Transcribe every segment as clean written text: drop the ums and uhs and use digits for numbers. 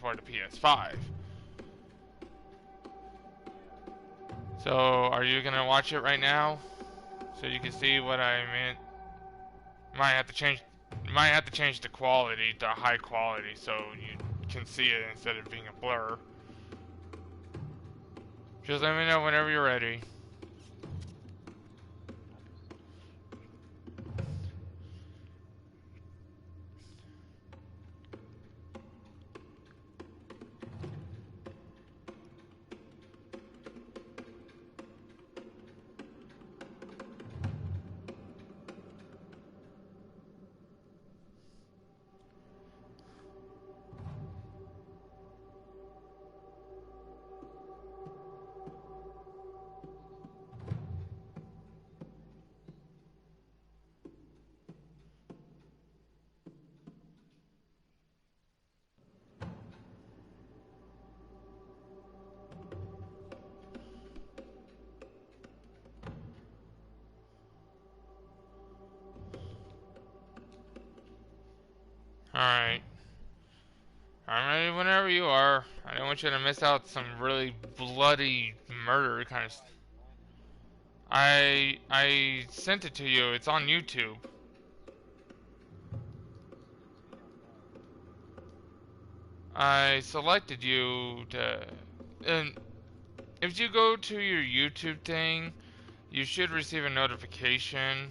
toward the PS5. So, are you gonna watch it right now, so you can see what I meant? Might have to change the quality to high quality so you can see it instead of being a blur. Just let me know whenever you're ready. Alright. I'm ready whenever you are. I don't want you to miss out some really bloody murder kind of stuff. I sent it to you. It's on YouTube. I selected you to, and if you go to your YouTube thing, you should receive a notification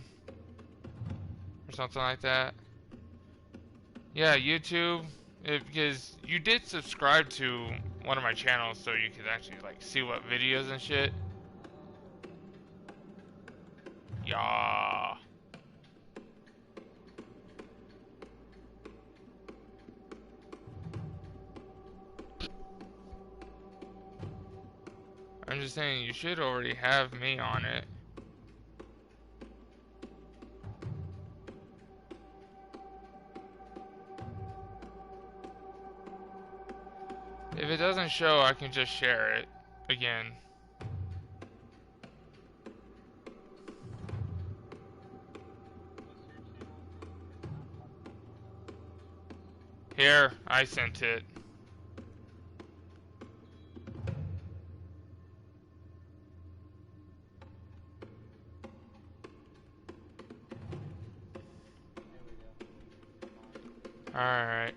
or something like that. Yeah, YouTube, because you did subscribe to one of my channels, so you could actually like see what videos and shit. Yeah. I'm just saying you should already have me on it. If it doesn't show, I can just share it again. Here, I sent it. Alright.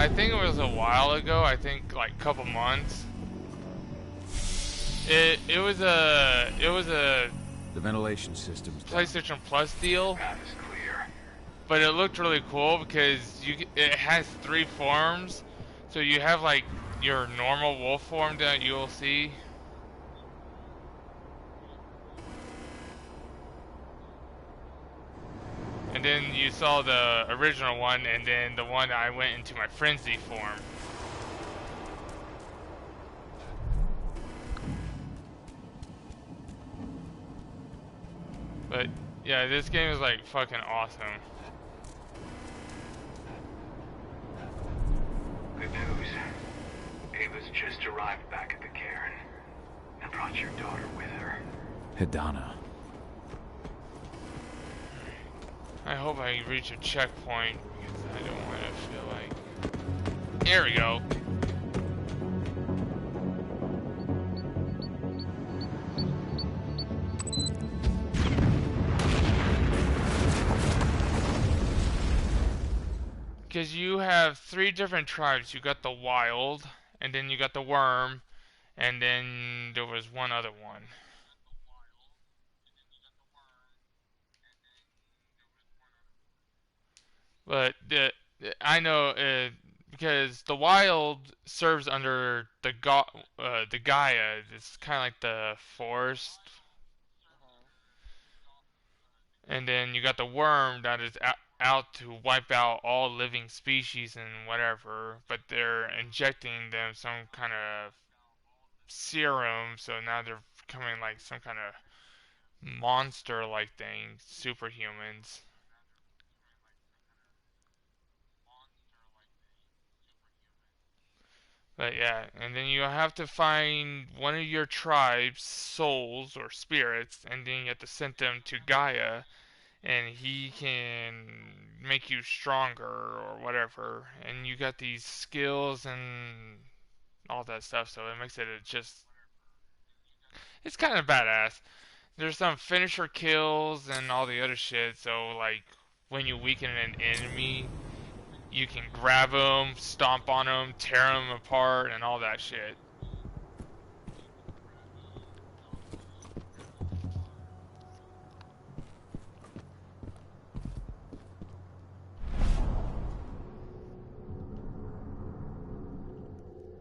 I think it was a while ago. I think like a couple months. It was a the ventilation system's PlayStation Plus deal. But it looked really cool because it has 3 forms. So you have like your normal wolf form that you'll see. And then you saw the original one, and then the one that I went into my frenzy form. But yeah, this game is like fucking awesome. Good news. Ava's just arrived back at the cairn and brought your daughter with her. Hidana. I hope I reach a checkpoint because I don't want to feel like... There we go. Because you have 3 different tribes. You got the wild, and then you got the worm, and then there was one other one. But I know because the wild serves under the Gaia. It's kind of like the forest, and then you got the worm that is out to wipe out all living species and whatever. But they're injecting them some kind of serum, so now they're becoming like some kind of monster-like thing, superhumans. But yeah, and then you have to find one of your tribe's souls or spirits, and then you have to send them to Gaia, and he can make you stronger or whatever. And you got these skills and all that stuff, so it makes it just. It's kind of badass. There's some finisher kills and all the other shit, so like when you weaken an enemy, you can grab them, stomp on them, tear them apart, and all that shit.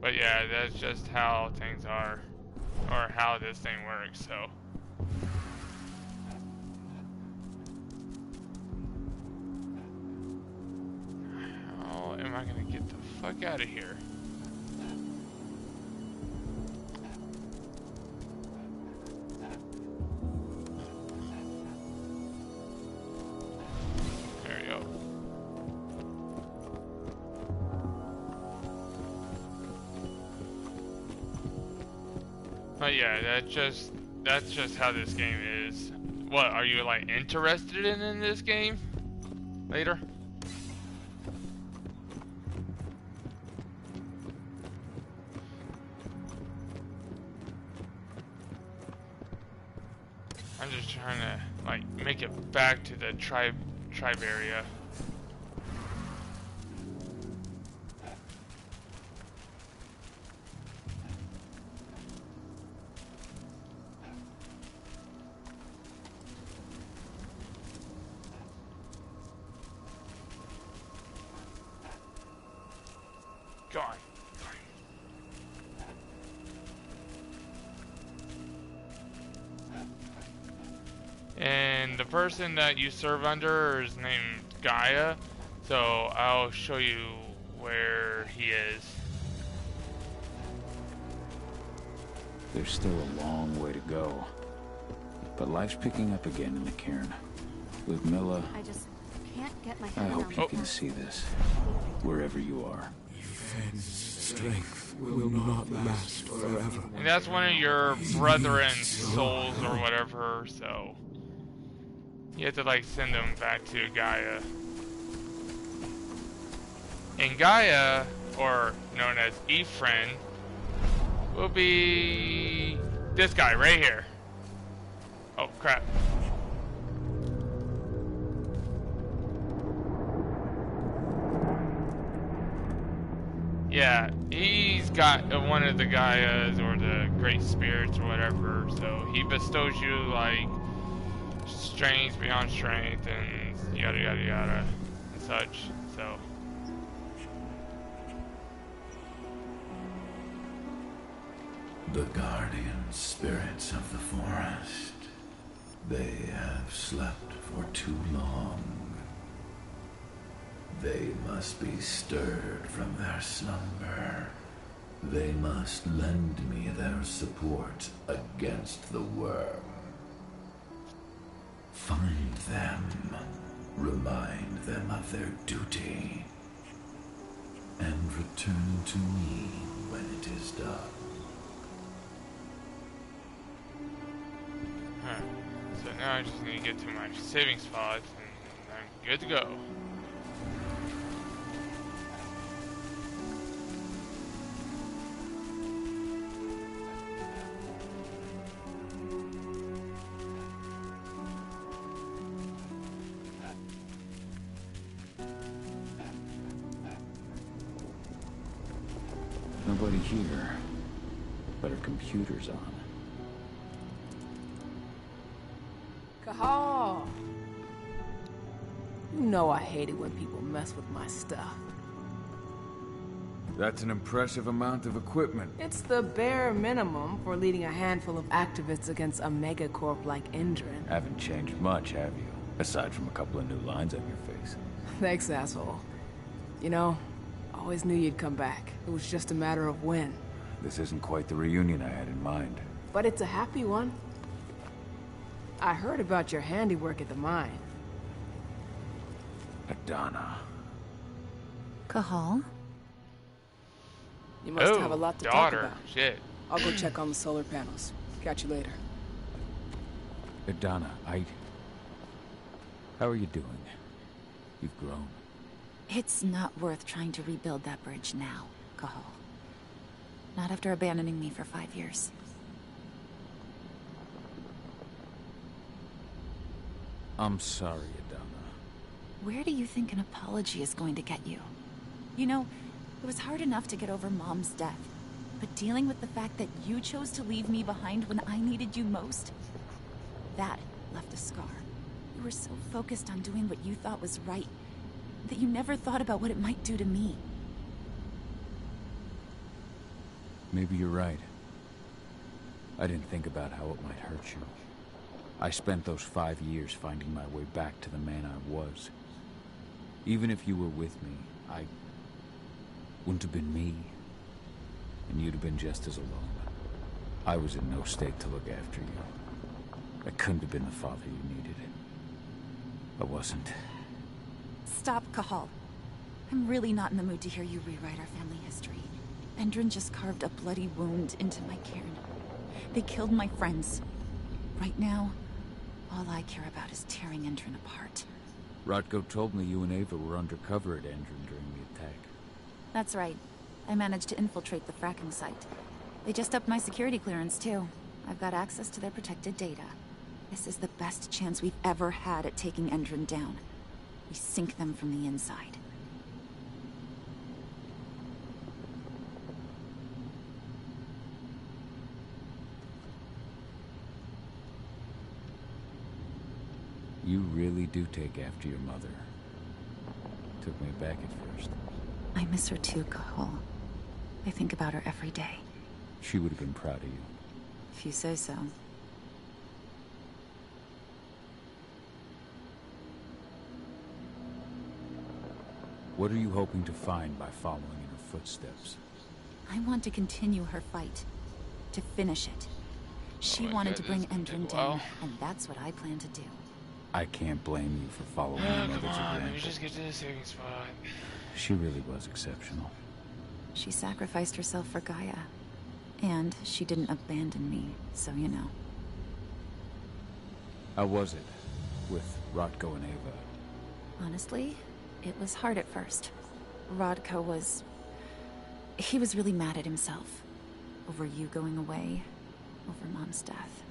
But yeah, that's just how things are, or how this thing works, so. How am I gonna get the fuck out of here? There we go. But yeah, that's just how this game is. What, are you like interested in this game later? I'm just trying to like make it back to the tribe area. Gone. And the person that you serve under is named Gaia, so I'll show you where he is. There's still a long way to go. But life's picking up again in the cairn. With Milla, I just can't get my I head hope around you can see this, wherever you are. Defense strength will not last forever. And that's one of your brethren's souls or whatever, so you have to like send them back to Gaia. And Gaia, or known as Ephraim, will be this guy right here. Oh crap. Yeah, he's got one of the Gaias or the Great Spirits or whatever, so he bestows you like strength beyond strength and yada yada yada and such, so. The guardian spirits of the forest. They have slept for too long. They must be stirred from their slumber. They must lend me their support against the worm. Find them. Remind them of their duty. And return to me when it is done. Huh. So now I just need to get to my saving spot and I'm good to go. Nobody here, but her computer's on. Caw! You know I hate it when people mess with my stuff. That's an impressive amount of equipment. It's the bare minimum for leading a handful of activists against a megacorp like Endrin. Haven't changed much, have you? Aside from a couple of new lines on your face. Thanks, asshole. You know, always knew you'd come back. It was just a matter of when. This isn't quite the reunion I had in mind. But it's a happy one. I heard about your handiwork at the mine. Adana. Cahal? You must have a lot to daughter. talk about. Shit. I'll go check on the solar panels. Catch you later. Adana, how are you doing? You've grown. It's not worth trying to rebuild that bridge now, Cahal. Not after abandoning me for 5 years. I'm sorry, Adana. Where do you think an apology is going to get you? You know, it was hard enough to get over Mom's death, but dealing with the fact that you chose to leave me behind when I needed you most, that left a scar. You were so focused on doing what you thought was right that you never thought about what it might do to me. Maybe you're right. I didn't think about how it might hurt you. I spent those 5 years finding my way back to the man I was. Even if you were with me, I wouldn't have been me. And you'd have been just as alone. I was in no state to look after you. I couldn't have been the father you needed. I wasn't. Stop, Cahal. I'm really not in the mood to hear you rewrite our family history. Endrin just carved a bloody wound into my cairn. They killed my friends. Right now, all I care about is tearing Endrin apart. Rotko told me you and Ava were undercover at Endrin during the attack. That's right. I managed to infiltrate the fracking site. They just upped my security clearance, too. I've got access to their protected data. This is the best chance we've ever had at taking Endrin down. We sink them from the inside. You really do take after your mother. Took me aback at first. I miss her too, Cahal. I think about her every day. She would have been proud of you. If you say so. What are you hoping to find by following in her footsteps? I want to continue her fight. To finish it. She my wanted to goodness, bring this could Endrin take a down, while. and that's what I plan to do. I can't blame you for following your Come mother's on, let me example. just get to the saving spot. She really was exceptional. She sacrificed herself for Gaia. And she didn't abandon me, so you know. How was it with Rotko and Ava? Honestly, it was hard at first. Rodko was... he was really mad at himself. Over you going away. Over Mom's death.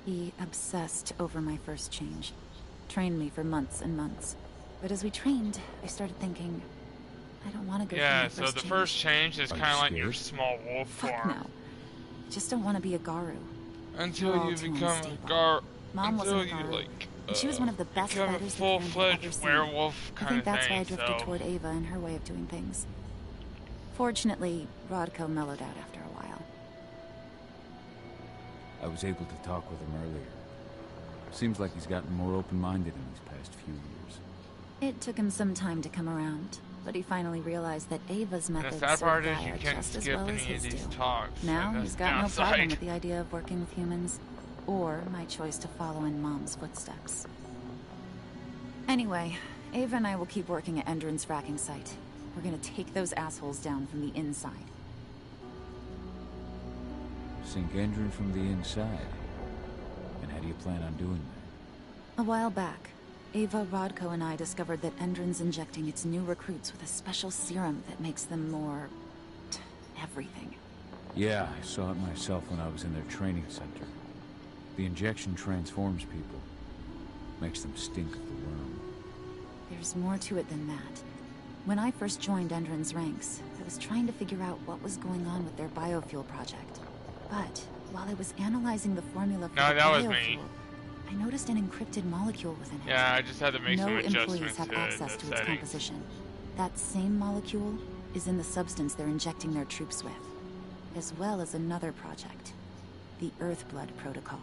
He obsessed over my first change. Trained me for months and months. But as we trained, I started thinking... I don't want to go Yeah, through my so the change. first change is Are you kind of like your scared? small wolf Fuck form. no. I just don't want to be a Garu. Until We're all you too become unstable. a gar... Mom until wasn't a you, Garu. like... And she was one of the best become a fighters the Karen had ever full-fledged seen. werewolf I kind think of that's thing, why I drifted so... toward Ava and her way of doing things. Fortunately, Rodko mellowed out after a while. I was able to talk with him earlier. Seems like he's gotten more open-minded in these past few years. It took him some time to come around, but he finally realized that Ava's And the methods sad part served is you Gaia can't just as skip well as any of his these do. talks. Now Like, he's that's got no problem downside. with the idea of working with humans, or my choice to follow in Mom's footsteps. Anyway, Ava and I will keep working at Endrin's fracking site. We're gonna take those assholes down from the inside. Sink Endrin from the inside. And how do you plan on doing that? A while back, Ava, Rodko, and I discovered that Endrin's injecting its new recruits with a special serum that makes them more... everything. Yeah, I saw it myself when I was in their training center. The injection transforms people. Makes them stink of the worm. There's more to it than that. When I first joined Endrin's ranks, I was trying to figure out what was going on with their biofuel project. But while I was analyzing the formula for No, the that was biofuel, me. I noticed an encrypted molecule within it. Yeah, I just had to make No some employees adjustments have to access the to its settings. composition. That same molecule is in the substance they're injecting their troops with, as well as another project, the Earthblood Protocol.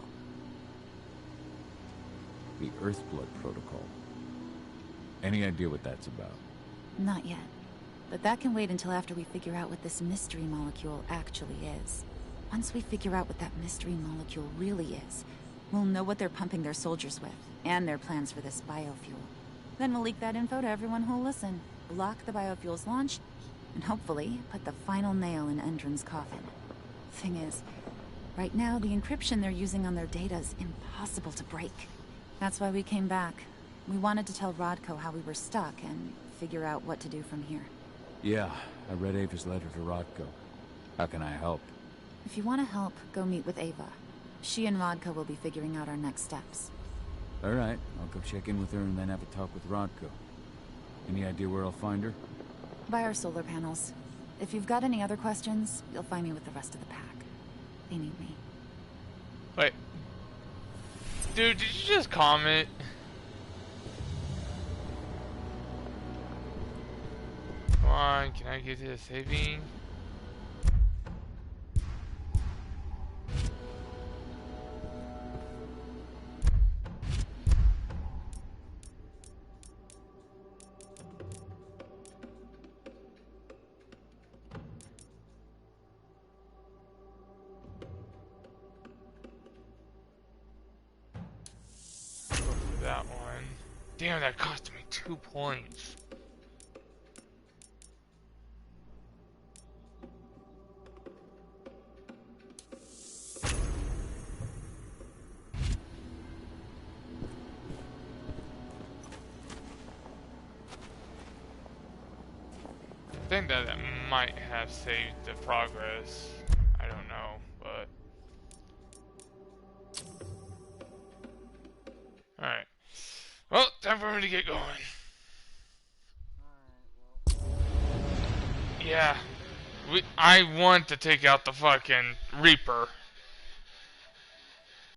The Earthblood Protocol. Any idea what that's about? Not yet. But that can wait until after we figure out what this mystery molecule actually is. Once we figure out what that mystery molecule really is, we'll know what they're pumping their soldiers with, and their plans for this biofuel. Then we'll leak that info to everyone who'll listen, block the biofuel's launch, and hopefully put the final nail in Endron's coffin. Thing is, right now the encryption they're using on their data's impossible to break. That's why we came back. We wanted to tell Rodko how we were stuck and figure out what to do from here. Yeah, I read Ava's letter to Rodko. How can I help? If you want to help, go meet with Ava. She and Rodko will be figuring out our next steps. Alright, I'll go check in with her and then have a talk with Rodko. Any idea where I'll find her? By our solar panels. If you've got any other questions, you'll find me with the rest of the pack. They need me. Wait. Dude, did you just comment? Come on, can I get to the saving? That one. Damn, that cost me 2 points. I think that might have saved the progress. I don't know, but... Alright. Well, time for me to get going. Yeah. I want to take out the fucking Reaper.